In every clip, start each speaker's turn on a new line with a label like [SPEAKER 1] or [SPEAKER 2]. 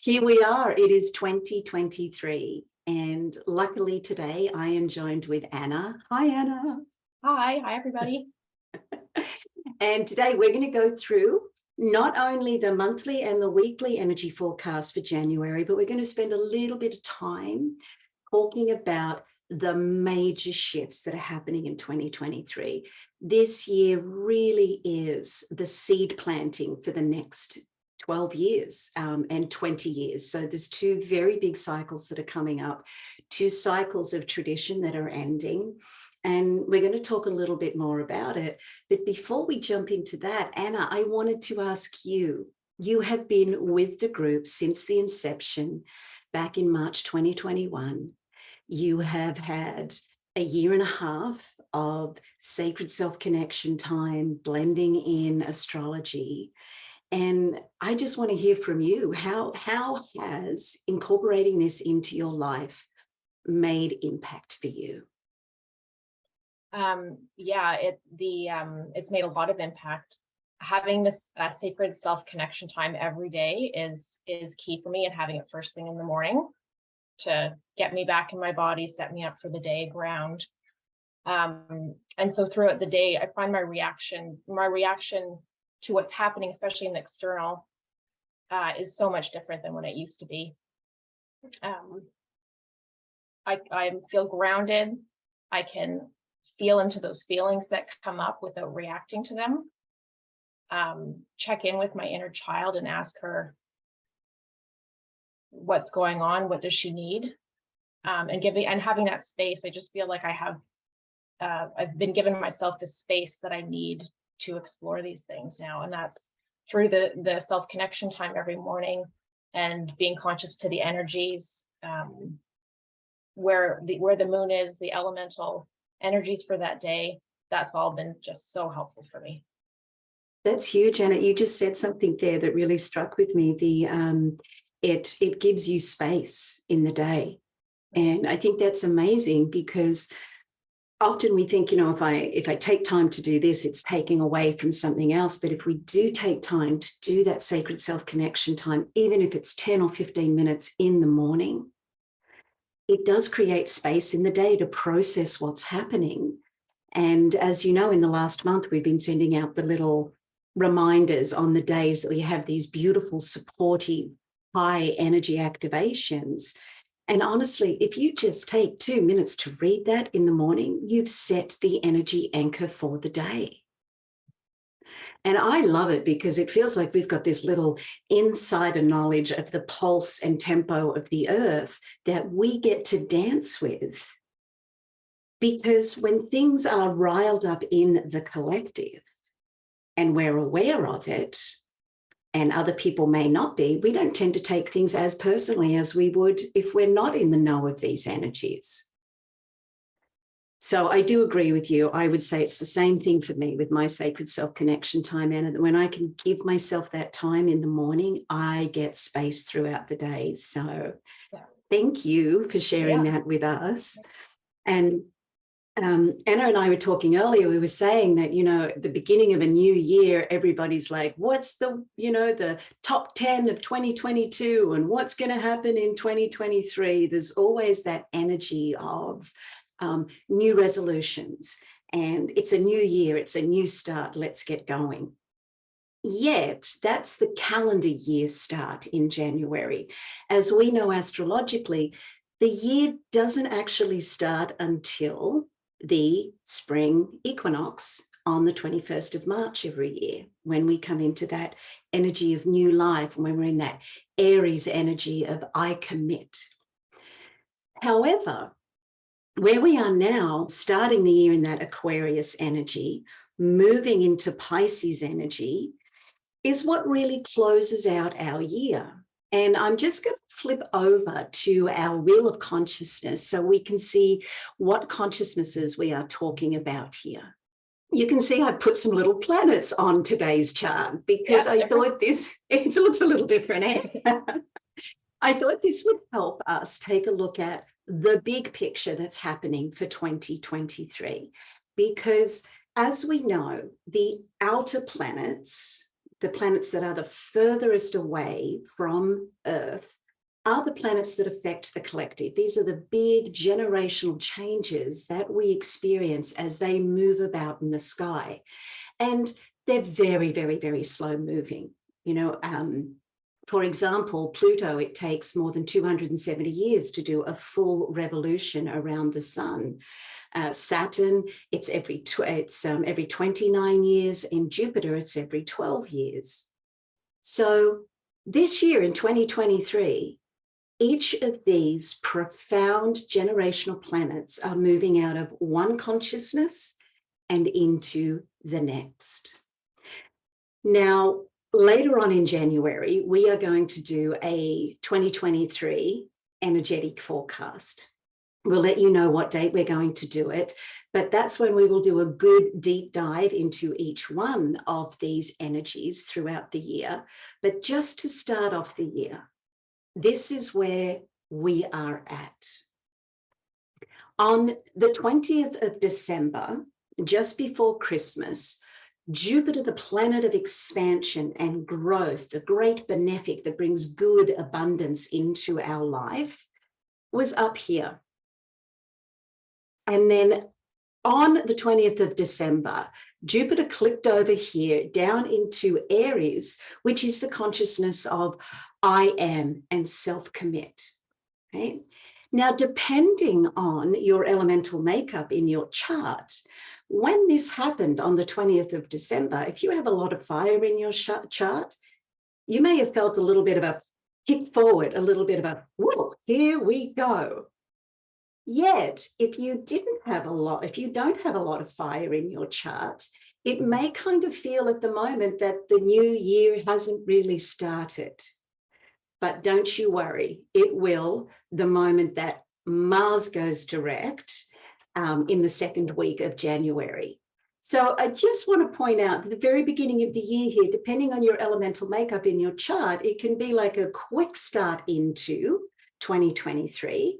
[SPEAKER 1] Here we are. It is 2023. And luckily today I am joined with Anna. Hi, Anna.
[SPEAKER 2] Hi, everybody.
[SPEAKER 1] And today we're going to go through not only the monthly and the weekly energy forecast for January, but we're going to spend a little bit of time talking about the major shifts that are happening in 2023. This year really is the seed planting for the next 12 years and 20 years. So there's two very big cycles that are coming up, two cycles of tradition that are ending. And we're going to talk a little bit more about it. But before we jump into that, Anna, I wanted to ask you, you have been with the group since the inception back in March 2021. You have had a year and a half of sacred self-connection time, blending in astrology. And I just want to hear from you. How has incorporating this into your life made impact for you?
[SPEAKER 2] It's made a lot of impact. Having this sacred self-connection time every day is key for me, and having it first thing in the morning to get me back in my body, set me up for the day, ground. And so throughout the day, I find my reaction to what's happening, especially in the external, is so much different than what it used to be. I feel grounded. I can feel into those feelings that come up without reacting to them. Check in with my inner child and ask her what's going on, what does she need, and having that space. I just feel like I've been given myself the space that I need to explore these things now, and that's through the self-connection time every morning and being conscious to the energies, where the moon is, the elemental energies for that day. That's all been just so helpful for me.
[SPEAKER 1] That's huge, Anna. You just said something there that really struck with me. It gives you space in the day, and I think that's amazing, because often we think, if I take time to do this, it's taking away from something else. But if we do take time to do that sacred self-connection time, even if it's 10 or 15 minutes in the morning, it does create space in the day to process what's happening. And as you know, in the last month, we've been sending out the little reminders on the days that we have these beautiful, supportive, high energy activations. And honestly, if you just take 2 minutes to read that in the morning, you've set the energy anchor for the day. And I love it because it feels like we've got this little insider knowledge of the pulse and tempo of the earth that we get to dance with. Because when things are riled up in the collective and we're aware of it, and other people may not be, we don't tend to take things as personally as we would if we're not in the know of these energies. So I do agree with you. I would say it's the same thing for me with my sacred self-connection time, Anna. When I can give myself that time in the morning, I get space throughout the day. So thank you for sharing that with us. And Anna and I were talking earlier, we were saying that, at the beginning of a new year, everybody's like, what's the top 10 of 2022 and what's going to happen in 2023? There's always that energy of new resolutions, and it's a new year, it's a new start, let's get going. Yet that's the calendar year start in January. As we know astrologically, the year doesn't actually start until the spring equinox on the 21st of March every year, when we come into that energy of new life, when we're in that Aries energy of I commit. However, where we are now, starting the year in that Aquarius energy, moving into Pisces energy, is what really closes out our year. And I'm just going to flip over to our wheel of consciousness so we can see what consciousnesses we are talking about here. You can see I put some little planets on today's chart because I thought it looks a little different. Eh? I thought this would help us take a look at the big picture that's happening for 2023. Because as we know, the outer planets, the planets that are the furthest away from Earth, are the planets that affect the collective. These are the big generational changes that we experience as they move about in the sky. And they're very, very, very slow moving. You know, for example, Pluto, it takes more than 270 years to do a full revolution around the sun. Saturn, it's every 29 years. In Jupiter, it's every 12 years. So this year in 2023, each of these profound generational planets are moving out of one consciousness and into the next. Now, later on in January, we are going to do a 2023 energetic forecast. We'll let you know what date we're going to do it, but that's when we will do a good deep dive into each one of these energies throughout the year. But just to start off the year, this is where we are at. On the 20th of December, just before Christmas, Jupiter, the planet of expansion and growth, the great benefic that brings good abundance into our life, was up here. And then on the 20th of December, Jupiter clicked over here down into Aries, which is the consciousness of I am and self-commit. Okay? Now, depending on your elemental makeup in your chart, when this happened on the 20th of December, if you have a lot of fire in your chart, you may have felt a little bit of a kick forward, a little bit of a, whoa, here we go. Yet, if you don't have a lot of fire in your chart, it may kind of feel at the moment that the new year hasn't really started. But don't you worry, it will the moment that Mars goes direct in the second week of January. So I just want to point out at the very beginning of the year here, depending on your elemental makeup in your chart, it can be like a quick start into 2023.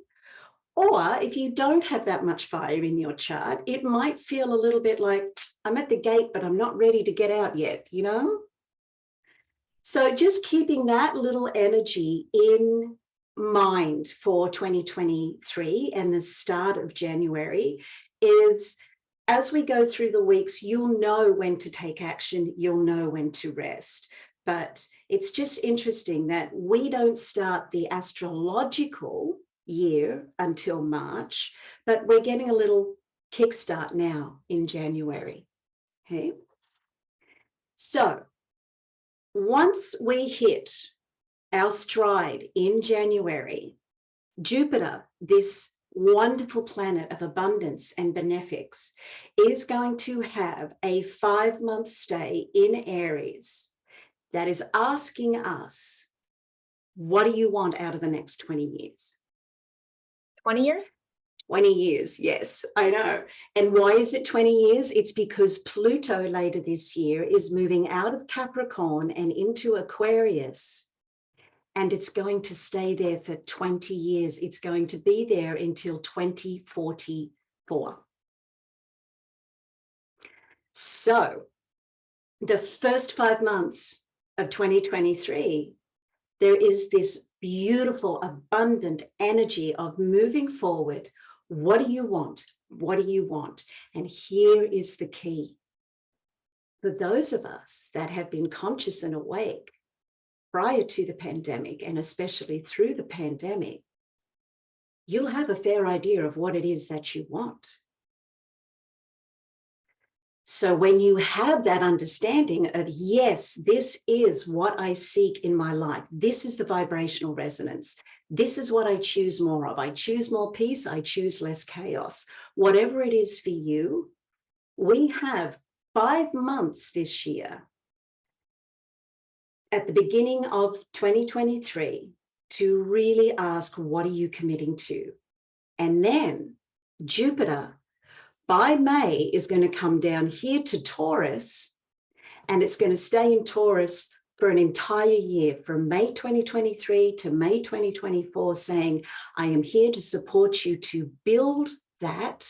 [SPEAKER 1] Or if you don't have that much fire in your chart, it might feel a little bit like I'm at the gate, but I'm not ready to get out yet, you know? So just keeping that little energy in mind for 2023 and the start of January is, as we go through the weeks, you'll know when to take action, you'll know when to rest. But it's just interesting that we don't start the astrological year until March, but we're getting a little kickstart now in January. Okay. So once we hit our stride in January, Jupiter, this wonderful planet of abundance and benefics, is going to have a 5-month stay in Aries that is asking us, what do you want out of the next 20 years?
[SPEAKER 2] 20 years?
[SPEAKER 1] 20 years, yes, I know. And why is it 20 years? It's because Pluto later this year is moving out of Capricorn and into Aquarius. And it's going to stay there for 20 years. It's going to be there until 2044. So the first 5 months of 2023, there is this beautiful, abundant energy of moving forward. What do you want? What do you want? And here is the key. For those of us that have been conscious and awake prior to the pandemic, and especially through the pandemic, you'll have a fair idea of what it is that you want. So when you have that understanding of, yes, this is what I seek in my life, this is the vibrational resonance, this is what I choose more of. I choose more peace, I choose less chaos. Whatever it is for you, we have 5 months this year at the beginning of 2023 to really ask, what are you committing to? And then Jupiter, by May, is going to come down here to Taurus, and it's going to stay in Taurus for an entire year, from May 2023 to May 2024, saying, I am here to support you to build that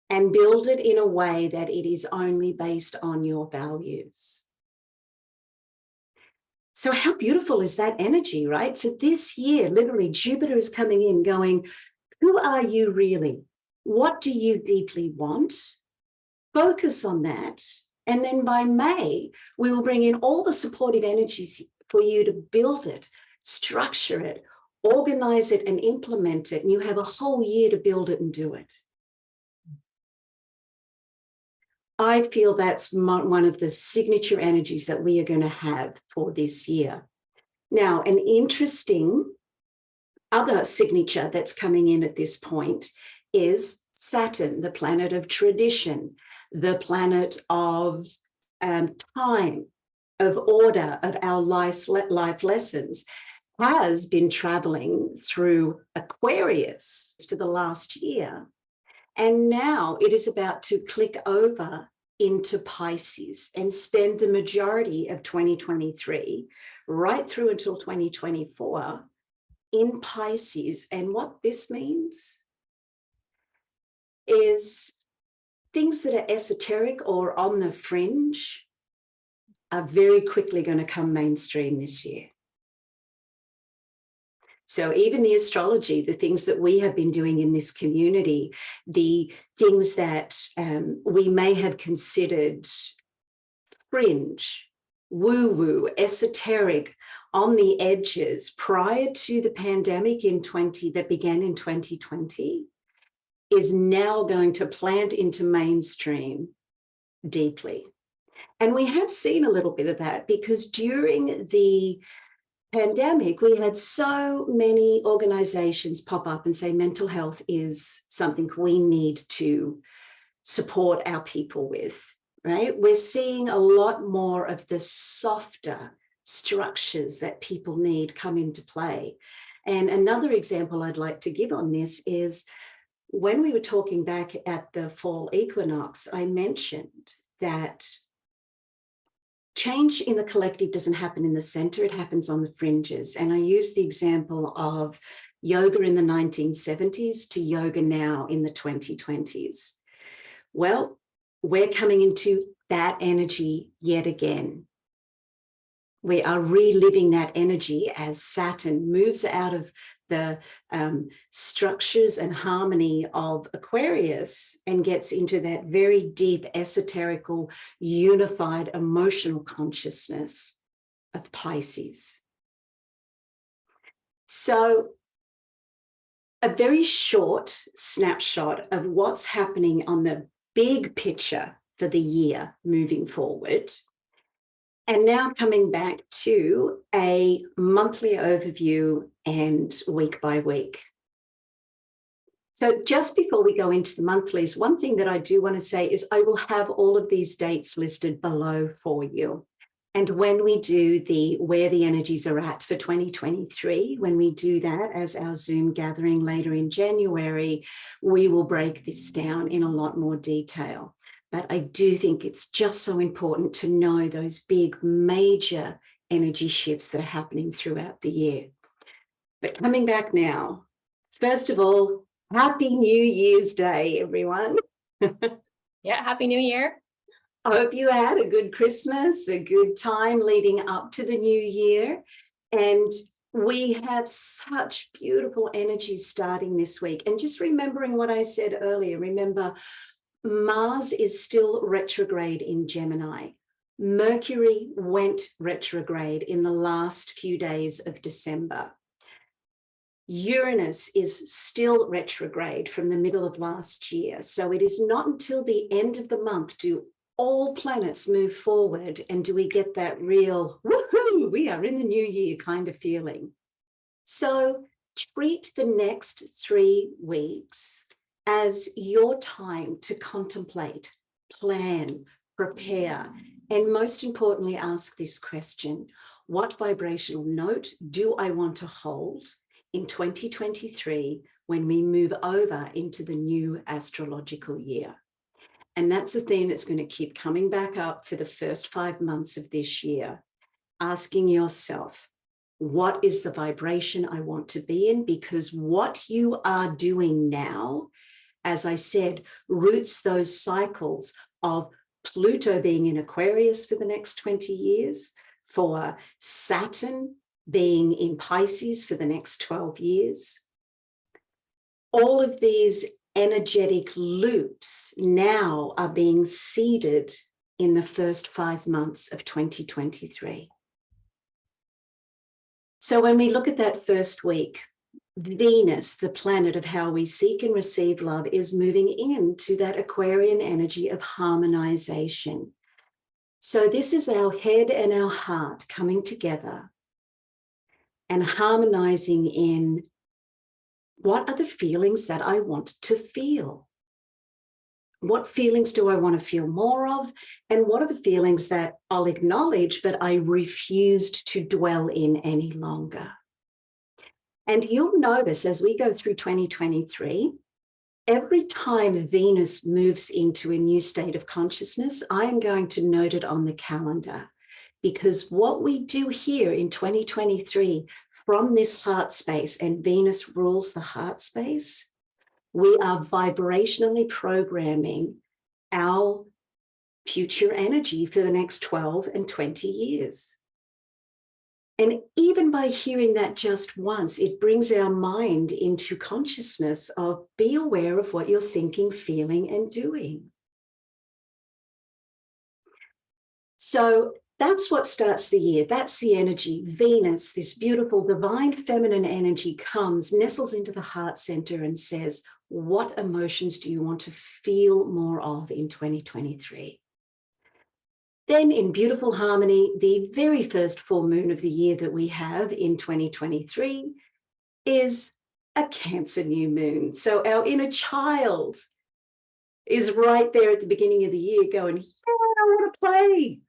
[SPEAKER 1] and build it in a way that it is only based on your values. So how beautiful is that energy, right? For this year, literally, Jupiter is coming in going, who are you really? What do you deeply want? Focus on that. And then by May, we will bring in all the supportive energies for you to build it, structure it, organize it, and implement it. And you have a whole year to build it and do it. I feel that's one of the signature energies that we are going to have for this year. Now, an interesting other signature that's coming in at this point is Saturn, the planet of tradition, the planet of time, of order, of our life lessons, has been traveling through Aquarius for the last year. And now it is about to click over into Pisces and spend the majority of 2023, right through until 2024, in Pisces. And what this means is things that are esoteric or on the fringe are very quickly going to come mainstream this year. So even the astrology, the things that we have been doing in this community, the things that we may have considered fringe, woo-woo, esoteric, on the edges prior to the pandemic that began in 2020, is now going to plant into mainstream deeply. And we have seen a little bit of that because during the pandemic, we had so many organizations pop up and say mental health is something we need to support our people with, right? We're seeing a lot more of the softer structures that people need come into play. And another example I'd like to give on this is when we were talking back at the fall equinox, I mentioned that change in the collective doesn't happen in the center, it happens on the fringes. And I use the example of yoga in the 1970s to yoga now in the 2020s. Well, we're coming into that energy yet again. We are reliving that energy as Saturn moves out of the structures and harmony of Aquarius and gets into that very deep, esoterical, unified emotional consciousness of Pisces. So a very short snapshot of what's happening on the big picture for the year moving forward. And now coming back to a monthly overview and week by week. So just before we go into the monthlies, one thing that I do want to say is I will have all of these dates listed below for you. And when we do where the energies are at for 2023, when we do that as our Zoom gathering later in January, we will break this down in a lot more detail. But I do think it's just so important to know those big, major energy shifts that are happening throughout the year. But coming back now, first of all, Happy New Year's Day, everyone.
[SPEAKER 2] Yeah, Happy New Year.
[SPEAKER 1] I hope you had a good Christmas, a good time leading up to the new year. And we have such beautiful energies starting this week. And just remembering what I said earlier, remember, Mars is still retrograde in Gemini. Mercury went retrograde in the last few days of December. Uranus is still retrograde from the middle of last year. So it is not until the end of the month do all planets move forward and do we get that real, woohoo, we are in the new year kind of feeling. So treat the next 3 weeks as your time to contemplate, plan, prepare, and most importantly, ask this question: what vibrational note do I want to hold in 2023 when we move over into the new astrological year? And that's a theme that's going to keep coming back up for the first 5 months of this year, asking yourself, what is the vibration I want to be in? Because what you are doing now, as I said, roots those cycles of Pluto being in Aquarius for the next 20 years, for Saturn being in Pisces for the next 12 years. All of these energetic loops now are being seeded in the first 5 months of 2023. So when we look at that first week, Venus, the planet of how we seek and receive love, is moving into that Aquarian energy of harmonization. So this is our head and our heart coming together and harmonizing in what are the feelings that I want to feel? What feelings do I want to feel more of? And what are the feelings that I'll acknowledge, but I refused to dwell in any longer? And you'll notice as we go through 2023, every time Venus moves into a new state of consciousness, I am going to note it on the calendar, because what we do here in 2023 from this heart space, and Venus rules the heart space, we are vibrationally programming our future energy for the next 12 and 20 years. And even by hearing that just once, it brings our mind into consciousness of be aware of what you're thinking, feeling, and doing. So that's what starts the year. That's the energy. Venus, this beautiful divine feminine energy, comes, nestles into the heart center and says, what emotions do you want to feel more of in 2023? Then in beautiful harmony, the very first full moon of the year that we have in 2023 is a Cancer new moon. So our inner child is right there at the beginning of the year going, yeah, I want to play.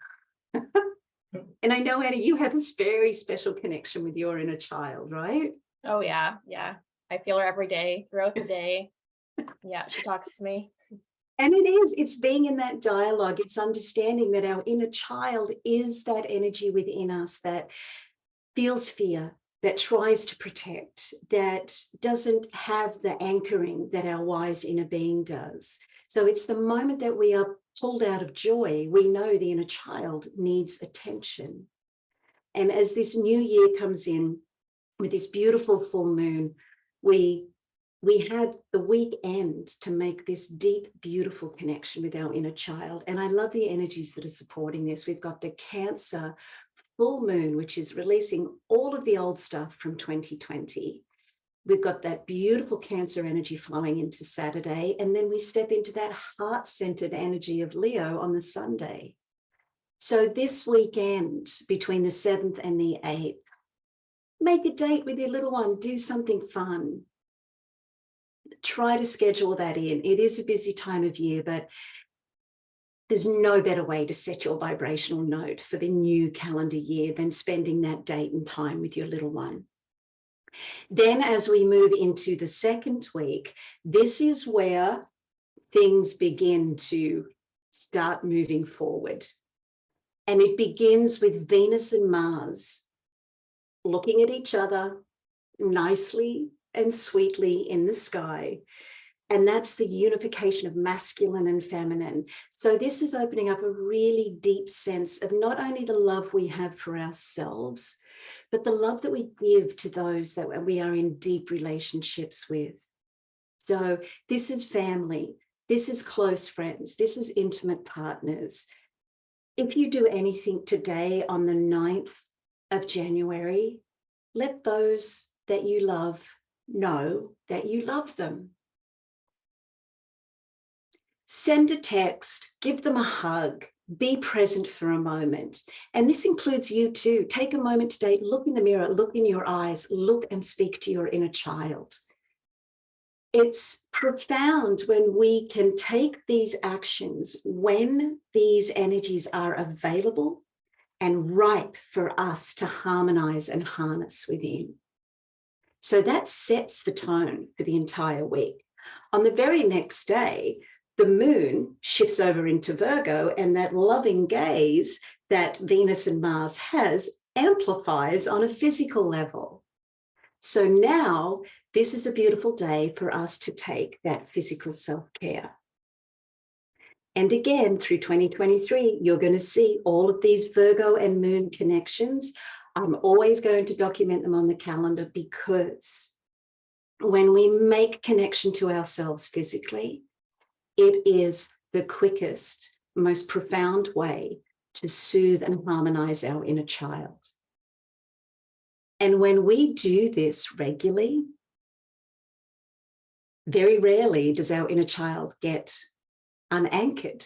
[SPEAKER 1] And I know, Anna, you have a very special connection with your inner child, right?
[SPEAKER 2] Oh, yeah. Yeah. I feel her every day, throughout the day. Yeah, she talks to me.
[SPEAKER 1] And it's being in that dialogue. It's understanding that our inner child is that energy within us that feels fear, that tries to protect, that doesn't have the anchoring that our wise inner being does. So it's the moment that we are pulled out of joy, we know the inner child needs attention. And as this new year comes in with this beautiful full moon, we had the weekend to make this deep, beautiful connection with our inner child. And I love the energies that are supporting this. We've got the Cancer full moon, which is releasing all of the old stuff from 2020. We've got that beautiful Cancer energy flowing into Saturday. And then we step into that heart-centered energy of Leo on the Sunday. So this weekend, between the 7th and the 8th, make a date with your little one, do something fun. Try to schedule that in. It is a busy time of year, but there's no better way to set your vibrational note for the new calendar year than spending that date and time with your little one. Then as we move into the second week, this is where things begin to start moving forward. And it begins with Venus and Mars looking at each other nicely and sweetly in the sky. And that's the unification of masculine and feminine. So this is opening up a really deep sense of not only the love we have for ourselves, but the love that we give to those that we are in deep relationships with. So this is family, this is close friends, this is intimate partners. If you do anything today on the 9th of January, let those that you love know that you love them. Send a text, give them a hug, be present for a moment. And this includes you too. Take a moment today, look in the mirror, look in your eyes, look and speak to your inner child. It's profound when we can take these actions, when these energies are available and ripe for us to harmonize and harness within. So that sets the tone for the entire week. On the very next day, the moon shifts over into Virgo, and that loving gaze that Venus and Mars has amplifies on a physical level. So now this is a beautiful day for us to take that physical self-care. And again, through 2023, you're going to see all of these Virgo and Moon connections. I'm always going to document them on the calendar, because when we make connection to ourselves physically, it is the quickest, most profound way to soothe and harmonize our inner child. And when we do this regularly, very rarely does our inner child get unanchored.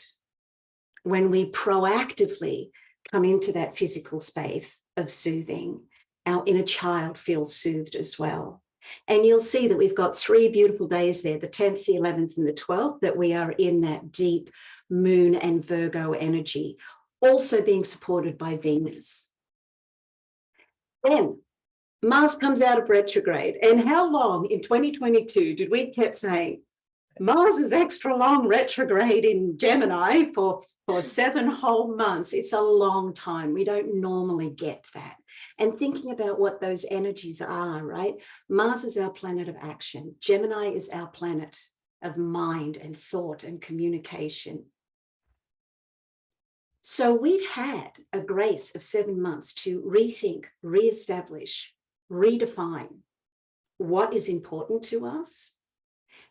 [SPEAKER 1] When we proactively come into that physical space of soothing, our inner child feels soothed as well. And you'll see that we've got 3 beautiful days there, the 10th, the 11th, and the 12th, that we are in that deep Moon and Virgo energy, also being supported by Venus. Then Mars comes out of retrograde. And how long in 2022 did we keep saying, Mars is extra long retrograde in Gemini for 7 whole months? It's a long time. We don't normally get that. And thinking about what those energies are, right? Mars is our planet of action. Gemini is our planet of mind and thought and communication. So we've had a grace of 7 months to rethink, reestablish, redefine what is important to us.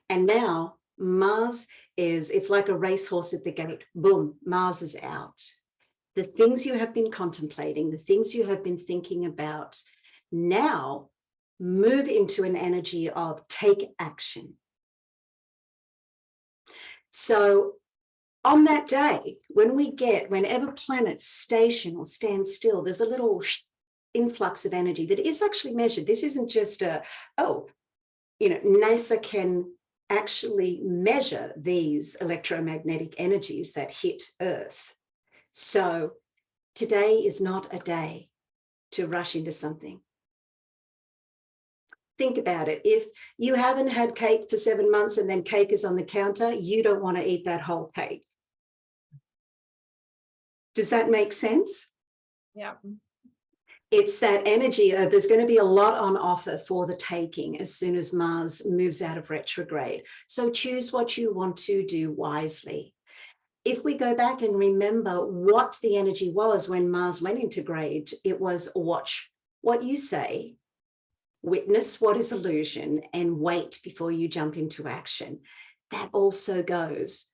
[SPEAKER 1] And now Mars it's like a racehorse at the gate. Boom, Mars is out. The things you have been contemplating, the things you have been thinking about, now move into an energy of take action. So on that day, whenever planets station or stand still, there's a little influx of energy that is actually measured. This isn't just NASA can actually measure these electromagnetic energies that hit Earth. So today is not a day to rush into something. Think about it. If you haven't had cake for 7 months and then cake is on the counter, you don't want to eat that whole cake. Does that make sense?
[SPEAKER 2] Yeah.
[SPEAKER 1] It's that energy. There's going to be a lot on offer for the taking as soon as Mars moves out of retrograde. So choose what you want to do wisely. If we go back and remember what the energy was when Mars went into grade, it was watch what you say, witness what is illusion, and wait before you jump into action. That also goes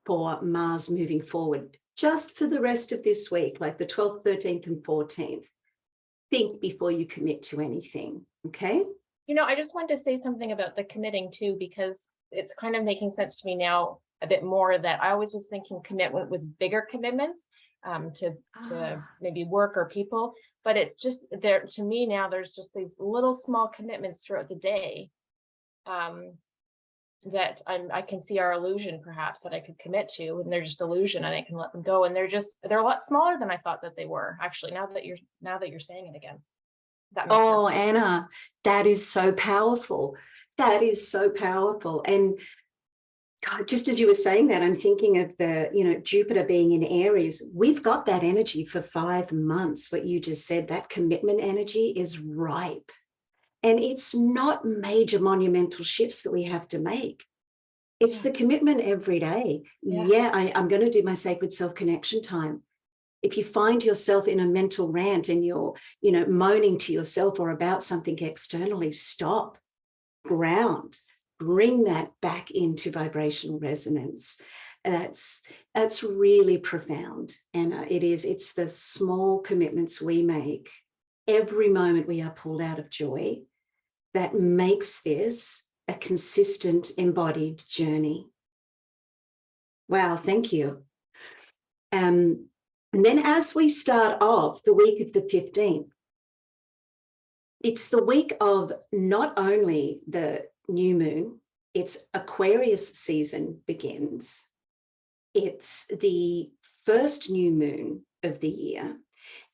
[SPEAKER 1] for Mars moving forward, just for the rest of this week, like the 12th, 13th, and 14th. Think before you commit to anything, okay?
[SPEAKER 2] I just wanted to say something about the committing too, because it's kind of making sense to me now a bit more that I always was thinking commitment was bigger commitments to maybe work or people, but it's just there to me now. There's just these little small commitments throughout the day that I can see are illusion, perhaps, that I could commit to, and they're just illusion, and I can let them go. And they're a lot smaller than I thought that they were. Actually, now that you're saying it again, that makes sense.
[SPEAKER 1] Anna, that is so powerful. That is so powerful. And God, just as you were saying that, I'm thinking of the Jupiter being in Aries. We've got that energy for 5 months. What you just said, that commitment energy is ripe. And it's not major monumental shifts that we have to make. It's the commitment every day. I'm going to do my sacred self-connection time. If you find yourself in a mental rant and you're, moaning to yourself or about something externally, stop, ground, bring that back into vibrational resonance. That's really profound. And it's the small commitments we make every moment we are pulled out of joy that makes this a consistent embodied journey. Wow, thank you. And then as we start off the week of the 15th, it's the week of not only the new moon, it's Aquarius season begins. It's the first new moon of the year.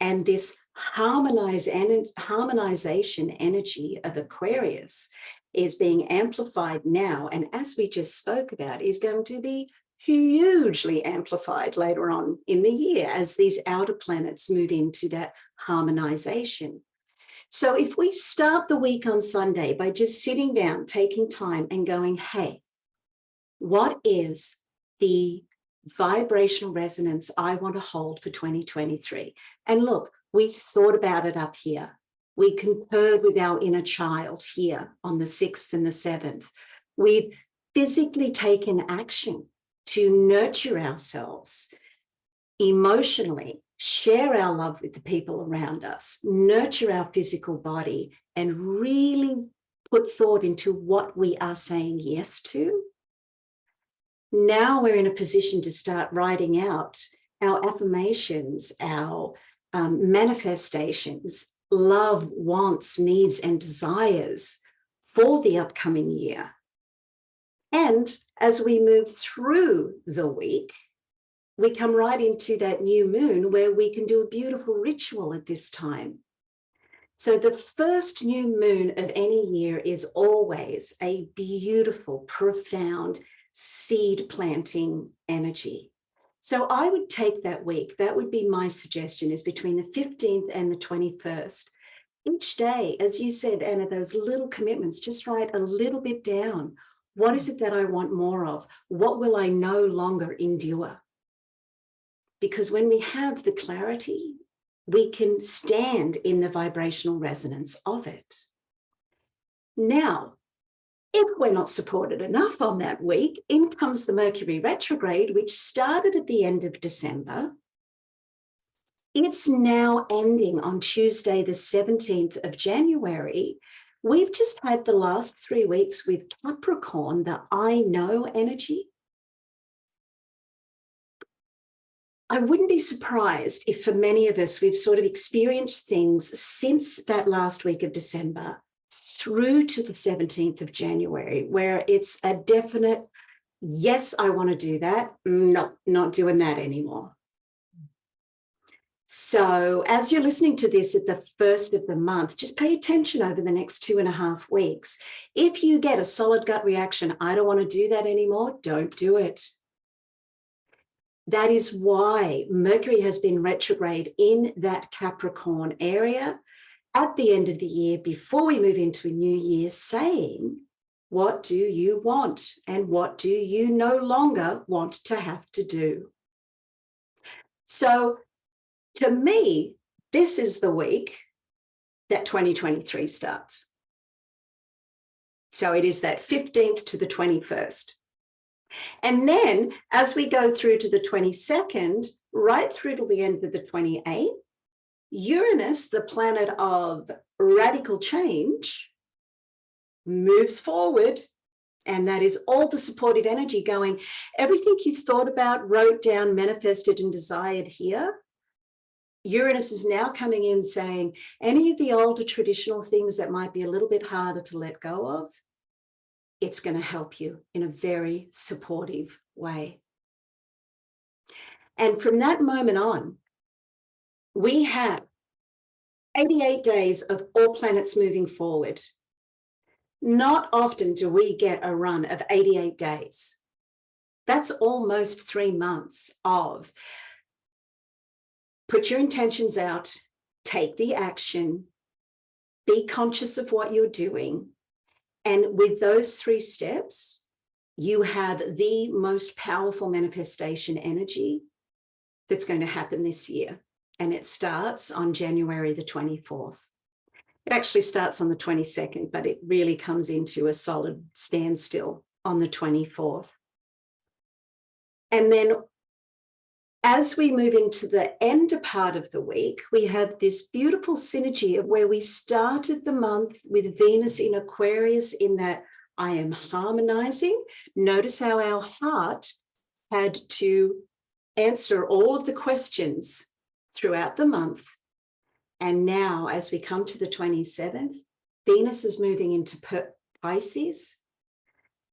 [SPEAKER 1] And this harmonization energy of Aquarius is being amplified now. And as we just spoke about, is going to be hugely amplified later on in the year as these outer planets move into that harmonization. So if we start the week on Sunday by just sitting down, taking time and going, hey, what is the vibrational resonance I want to hold for 2023. And look, we thought about it up here. We concurred with our inner child here on the 6th and the 7th. We've physically taken action to nurture ourselves emotionally, share our love with the people around us, nurture our physical body, and really put thought into what we are saying yes to. Now we're in a position to start writing out our affirmations, our manifestations, love, wants, needs, and desires for the upcoming year. And as we move through the week, we come right into that new moon where we can do a beautiful ritual at this time. So the first new moon of any year is always a beautiful, profound seed planting energy. So I would take that week. That would be my suggestion, is between the 15th and the 21st. Each day, as you said, Anna, those little commitments, just write a little bit down. What is it that I want more of? What will I no longer endure? Because when we have the clarity, we can stand in the vibrational resonance of it. Now, if we're not supported enough on that week, in comes the Mercury retrograde, which started at the end of December. It's now ending on Tuesday, the 17th of January. We've just had the last 3 weeks with Capricorn, the I know energy. I wouldn't be surprised if for many of us, we've sort of experienced things since that last week of December through to the 17th of January, where it's a definite, yes, I want to do that. No, not doing that anymore. So as you're listening to this at the first of the month, just pay attention over the next 2.5 weeks. If you get a solid gut reaction, I don't want to do that anymore, don't do it. That is why Mercury has been retrograde in that Capricorn area at the end of the year before we move into a new year, saying, what do you want and what do you no longer want to have to do? So to me, this is the week that 2023 starts. So it is that 15th to the 21st. And then as we go through to the 22nd, right through to the end of the 28th, Uranus, the planet of radical change, moves forward. And that is all the supportive energy going. Everything you thought about, wrote down, manifested, and desired here, Uranus is now coming in saying, any of the older traditional things that might be a little bit harder to let go of, it's going to help you in a very supportive way. And from that moment on, we have 88 days of all planets moving forward. Not often do we get a run of 88 days. That's almost 3 months of put your intentions out, take the action, be conscious of what you're doing. And with those 3 steps, you have the most powerful manifestation energy that's going to happen this year. And it starts on January the 24th. It actually starts on the 22nd, but it really comes into a solid standstill on the 24th. And then as we move into the end part of the week, we have this beautiful synergy of where we started the month with Venus in Aquarius in that I am harmonizing. Notice how our heart had to answer all of the questions throughout the month. And now as we come to the 27th, Venus is moving into Pisces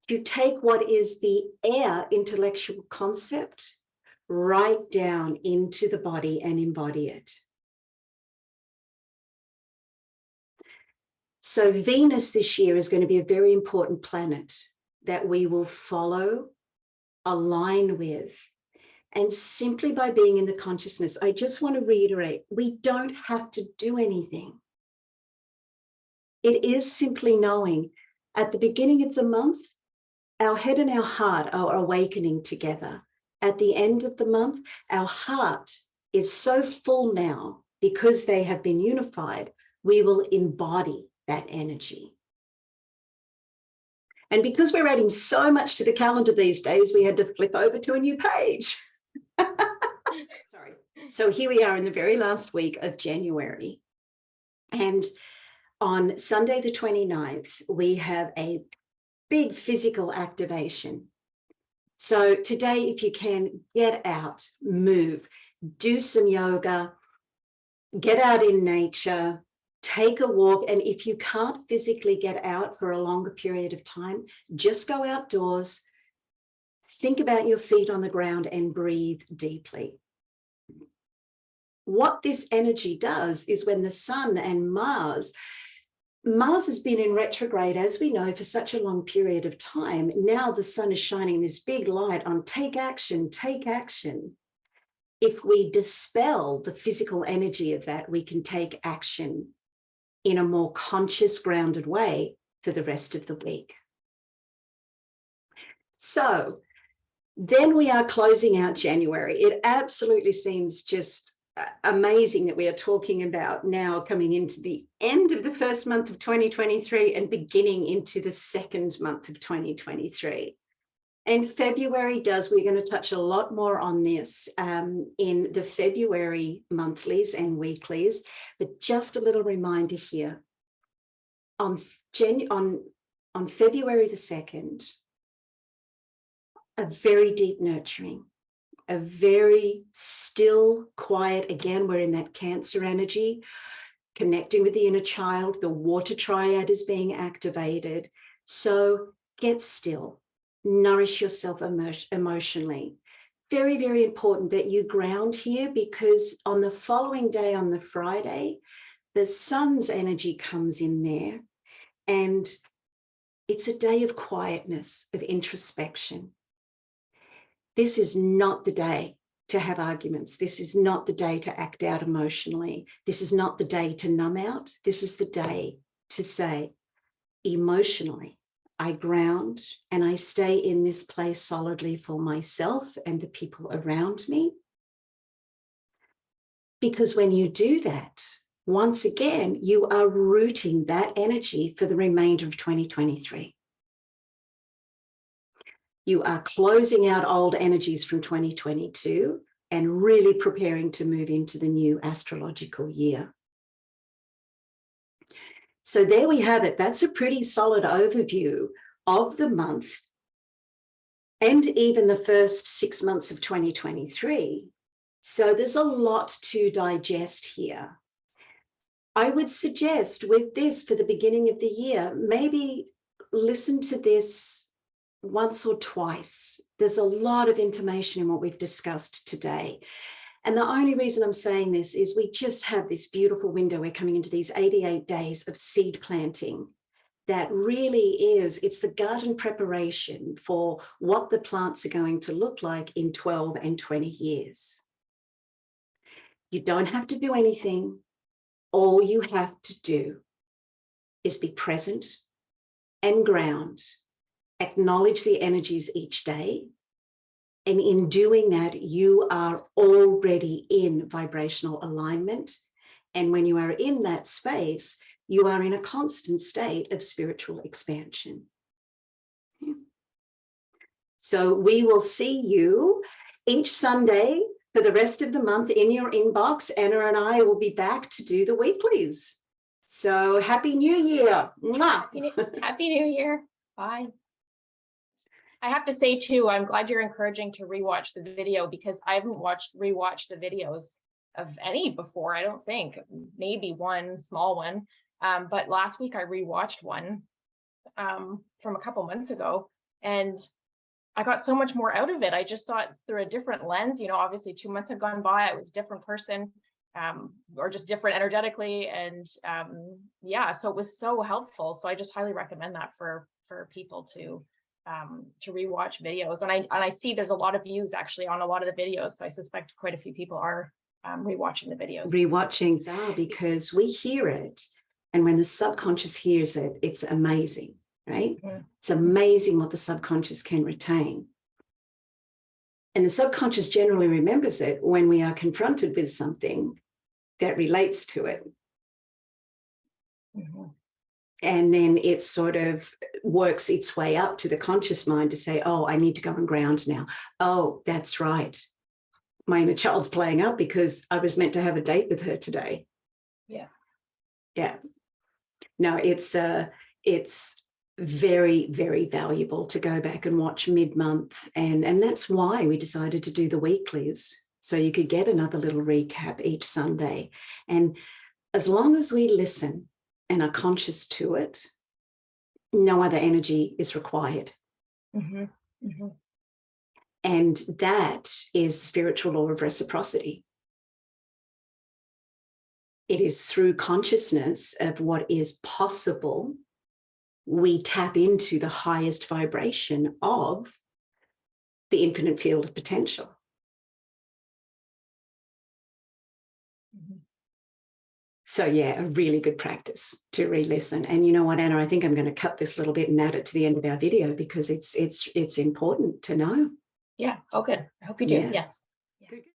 [SPEAKER 1] to take what is the air intellectual concept right down into the body and embody it. So Venus this year is going to be a very important planet that we will follow, align with. And simply by being in the consciousness, I just want to reiterate, we don't have to do anything. It is simply knowing at the beginning of the month, our head and our heart are awakening together. at the end of the month, our heart is so full now because they have been unified, we will embody that energy. And because we're adding so much to the calendar these days, we had to flip over to a new page. Sorry. So here we are in the very last week of January. And on Sunday, the 29th, we have a big physical activation. So today, if you can, get out, move, do some yoga, get out in nature, take a walk. And if you can't physically get out for a longer period of time, just go outdoors, think about your feet on the ground and breathe deeply. What this energy does is when the sun and Mars has been in retrograde, as we know, for such a long period of time. Now the sun is shining this big light on take action, take action. If we dispel the physical energy of that, we can take action in a more conscious, grounded way for the rest of the week. So then we are closing out January. It absolutely seems just amazing that we are talking about now coming into the end of the first month of 2023 and beginning into the second month of 2023. And February we're going to touch a lot more on this in the February monthlies and weeklies, but just a little reminder here. On February the 2nd, a very deep nurturing, a very still, quiet, again, we're in that Cancer energy, connecting with the inner child, the water triad is being activated. So get still, nourish yourself emotionally. Very, very important that you ground here, because on the following day, on the Friday, the sun's energy comes in there, and it's a day of quietness, of introspection. This is not the day to have arguments. This is not the day to act out emotionally. This is not the day to numb out. This is the day to say, emotionally, I ground and I stay in this place solidly for myself and the people around me. Because when you do that, once again, you are rooting that energy for the remainder of 2023. You are closing out old energies from 2022 and really preparing to move into the new astrological year. So there we have it. That's a pretty solid overview of the month and even the first 6 months of 2023. So there's a lot to digest here. I would suggest with this for the beginning of the year, maybe listen to this once or twice. There's a lot of information in what we've discussed today. And the only reason I'm saying this is we just have this beautiful window. We're coming into these 88 days of seed planting. That really is, it's the garden preparation for what the plants are going to look like in 12 and 20 years. You don't have to do anything. All you have to do is be present and ground. Acknowledge the energies each day. And in doing that, you are already in vibrational alignment. And when you are in that space, you are in a constant state of spiritual expansion. Yeah. So we will see you each Sunday for the rest of the month in your inbox. Anna and I will be back to do the weeklies. So Happy New Year.
[SPEAKER 2] Happy New Year. Bye. I have to say too, I'm glad you're encouraging to rewatch the video, because I haven't rewatched the videos of any before. I don't think, maybe one small one. But last week I rewatched one from a couple months ago, and I got so much more out of it. I just saw it through a different lens. You know, obviously 2 months have gone by. I was a different person, or just different energetically. And yeah, so it was so helpful. So I just highly recommend that for people to rewatch videos. And I see there's a lot of views actually on a lot of the videos. So I suspect quite a few people are rewatching the videos.
[SPEAKER 1] Rewatching, because we hear it. And when the subconscious hears it, it's amazing, right? Mm-hmm. It's amazing what the subconscious can retain. And the subconscious generally remembers it when we are confronted with something that relates to it.
[SPEAKER 2] Mhm.
[SPEAKER 1] And then it sort of works its way up to the conscious mind to say, oh, I need to go and ground now. Oh, that's right. My inner child's playing up because I was meant to have a date with her today.
[SPEAKER 2] Yeah.
[SPEAKER 1] Yeah. No, it's very, very valuable to go back and watch mid-month. And that's why we decided to do the weeklies. So you could get another little recap each Sunday. And as long as we listen and are conscious to it, no other energy is required.
[SPEAKER 2] Mm-hmm. Mm-hmm.
[SPEAKER 1] And that is the spiritual law of reciprocity. It is through consciousness of what is possible, we tap into the highest vibration of the infinite field of potential.
[SPEAKER 2] Mm-hmm.
[SPEAKER 1] So yeah, a really good practice to re-listen. And you know what, Anna, I think I'm going to cut this little bit and add it to the end of our video because it's important to know.
[SPEAKER 2] Yeah. Oh, good. I hope you do.
[SPEAKER 1] Yeah.
[SPEAKER 2] Yes.
[SPEAKER 1] Good.